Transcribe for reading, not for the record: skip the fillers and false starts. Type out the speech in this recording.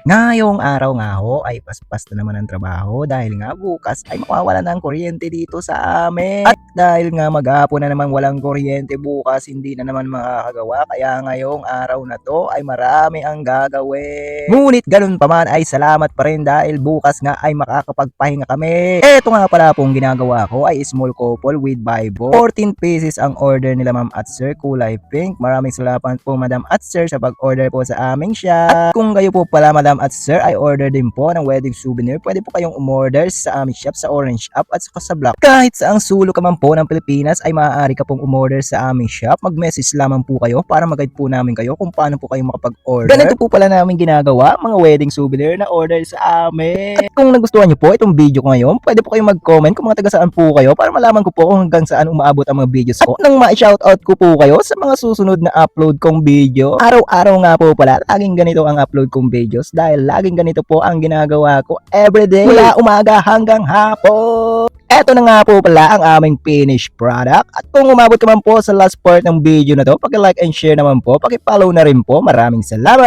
Ngayong araw nga ho ay paspas na naman ang trabaho dahil nga bukas ay mawawalan ng kuryente dito sa amin. At dahil nga maghapon na naman walang kuryente bukas hindi na naman makakagawa kaya ngayong araw na to ay marami ang gagawin. Ngunit ganun pa man ay salamat pa rin dahil bukas nga ay makakapagpahinga kami. Eto nga pala pong ginagawa ko ay small couple with Bible. 14 pieces ang order nila ma'am at sir, kulay pink. Maraming salamat po madam at sir sa pag-order po sa aming shop. At kung kayo po pala madam at sir ay order din po ng wedding souvenir, pwede po kayong umorder sa aming shop sa Orange App at saka sa Black. Kahit saang sulok ka man po ng Pilipinas ay maaari ka pong umorder sa aming shop. Mag-message lamang po kayo para mag-guide po namin kayo kung paano po kayo makapag-order. Ganito po pala namin ginagawa, mga wedding souvenir na order sa amin. At kung nagustuhan nyo po itong video ko ngayon, pwede po kayong mag-comment kung mga taga saan po kayo para malaman ko po kung hanggang saan umaabot ang mga videos ko. At nang ma-shoutout ko po kayo sa mga susunod na upload kong video. Araw-araw nga po pala, laging ganito ang upload kong videos dahil laging ganito po ang ginagawa ko everyday mula umaga hanggang hapon. Eto na nga po pala ang aming finished product. At kung umabot ka man po sa last part ng video na to, paki-like and share naman po, paki-follow na rin po. Maraming salamat!